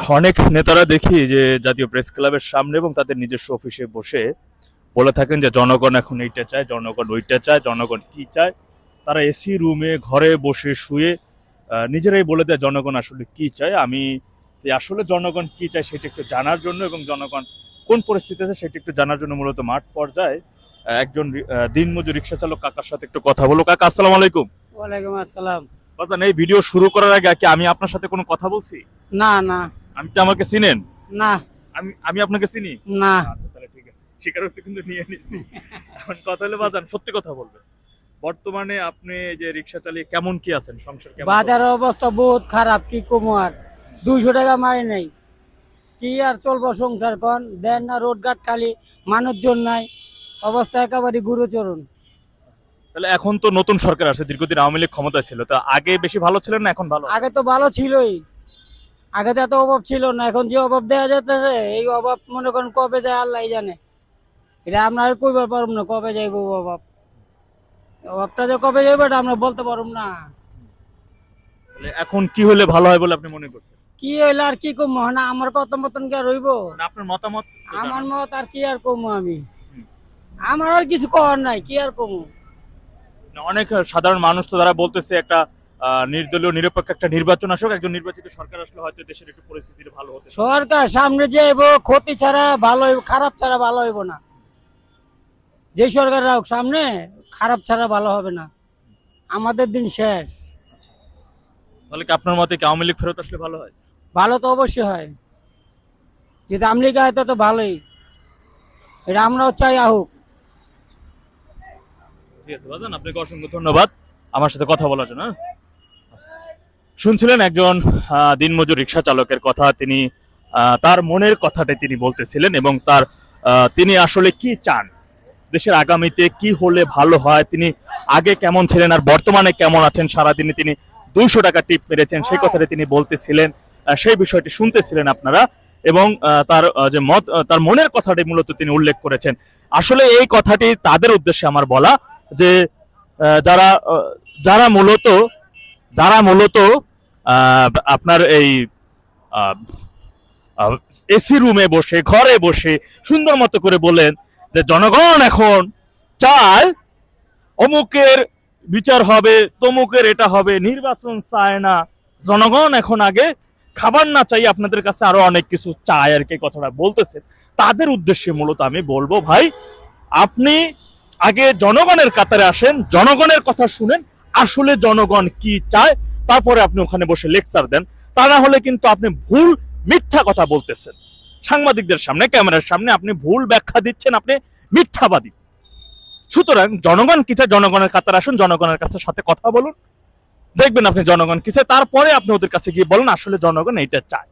অনেক নেতারা দেখি যে জাতীয় প্রেস ক্লাবের সামনে এবং তাদের নিজস্ব অফিসে বসে বলে থাকেন যে জনগণ এখন এইটা চায়, জনগণ ওইটা চায়, জনগণ কি চায়। তারা এসি রুমে ঘরে বসে শুয়ে নিজেরাই বলে দেয় জনগণ আসলে কি চায়। আমি আসলে জনগণ কি চায় সেটা একটু জানার জন্য এবং জনগণ কোন পরিস্থিতি আছে সেটা একটু জানার জন্য মূলত মাঠ পর্যায়ে একজন দিনমজুর রিক্সা চালক কাকার সাথে একটু কথা বলো। কাকা, আসসালামু আলাইকুম। ওয়ালাইকুম আসসালাম। বাজান, এই ভিডিও শুরু করার আগে কি আমি আপনার সাথে কোনো কথা বলছি? না না। আমি কি আমাকে চিনেন? না। আমি আমি আপনাকে চিনি না। আচ্ছা, তাহলে ঠিক আছে, স্বীকারোক্তি কিন্তু নিয়ে নিচ্ছি। এখন কথা হলে বাজান সত্যি কথা বলবেন, বর্তমানে আপনি যে রিক্সা চালিয়ে কেমন কি আছেন, সংসার কেমন? বাজারের অবস্থা বহুত খারাপ, কি কমো আর 200 টাকা মারি নাই, কি আর চলবো সংসার কোন দেন না, রোড ঘাট খালি, মানুষজন নাই, অবস্থা একেবারে গুরুচরণ। তাহলে এখন তো নতুন সরকার আছে, দীর্ঘদিন আওয়ামী লীগ ক্ষমতায় ছিল, তা আগে বেশি ভালো ছিলেন না এখন ভালো? আগে তো ভালো ছিলই, আগে তো এত অভাব ছিল না, এখন যে অভাব দেখা যাচ্ছে এই অভাব মনে করেন কবে যায় আল্লাহ জানে, এটা আমরা আর কইবার পারব না কবে যাইবো অভাব। অভাবটা যে কবে যাইবো এটা আমরা বলতে পারব না। এখন কি হলে ভালো হয় বলে আপনি মনে করছেন? কি হইলো আর কি কমো না, আমার কত মতন কি আর হইব? আপনার মতামত? আমার মত আর কি আর কমো আমি, আমার আর কিছু করার নাই, কি আর কমো। অনেক সাধারণ মানুষ তো তারা বলতেছে একটা নির্দলীয় নিরপেক্ষ একটা নির্বাচন আসুক, একজন নির্বাচিত সরকার আসলে হয়তো দেশের একটু পরিস্থিতি ভালো হতে। সরকার সামনে যে ক্ষতি ছাড়া ভালো হইব, খারাপ ছাড়া ভালো হইব না। যে সরকার রাখ সামনে, খারাপ ছাড়া ভালো হবে না, আমাদের দিন শেষ। তাহলে কি আপনার মতে কি আওয়ামী লীগ ফেরত আসলে ভালো হয়? ভালো তো অবশ্যই হয়, যদি আমেরিকা হয় তো ভালোই, এটা আমরাও চাই আহুক। ঠিক আছে বাজান, আপনাকে অসংখ্য ধন্যবাদ আমার সাথে কথা বলার জন্য। শুনছিলেন একজন দিনমজুর রিক্সা চালকের কথা, তিনি তার মনের কথাটাই তিনি বলতেছিলেন এবং তার তিনি আসলে কি চান, দেশের আগামীতে কি হলে ভালো হয়, তিনি আগে কেমন ছিলেন আর বর্তমানে কেমন আছেন, সারাদিনে তিনি 200 টাকা টিপ মেরেছেন সেই কথাটা তিনি বলতেছিলেন, সেই বিষয়টি শুনতেছিলেন আপনারা এবং তার যে মত, তার মনের কথাটি মূলত তিনি উল্লেখ করেছেন। আসলে এই কথাটি তাদের উদ্দেশ্যে আমার বলা যে যারা যারা মূলত যারা মূলত আপনার এই এসি রুমে বসে ঘরে বসে সুন্দর মতো করে বলেন যে জনগণ এখন চায় অমুকের বিচার হবে, তমুকের এটা হবে, নির্বাচন চায় না, জনগণ এখন আগে খাবার না চাই আপনাদের কাছে আরো অনেক কিছু চায় আর কি কথাটা বলতেছে, তাদের উদ্দেশ্যে মূলত আমি বলবো ভাই আপনি আগে জনগণের কাতারে আসেন, জনগণের কথা শুনেন, আসলে জনগণ কি চায়, তারপরে আপনি ওখানে বসে লেকচার দেন। তা না হলে কিন্তু আপনি ভুল মিথ্যা কথা বলতেছেন, সাংবাদিকদের সামনে ক্যামেরার সামনে আপনি ভুল ব্যাখ্যা দিচ্ছেন, আপনি মিথ্যাবাদী। সুতরাং জনগণ কি চায়, জনগণের কাতারে আসুন, জনগণের কাছে সাথে কথা বলুন, দেখবেন আপনি জনগণ কি চায়, তারপরে আপনি ওদের কাছে গিয়ে বলেন আসলে জনগণ এইটা চায়।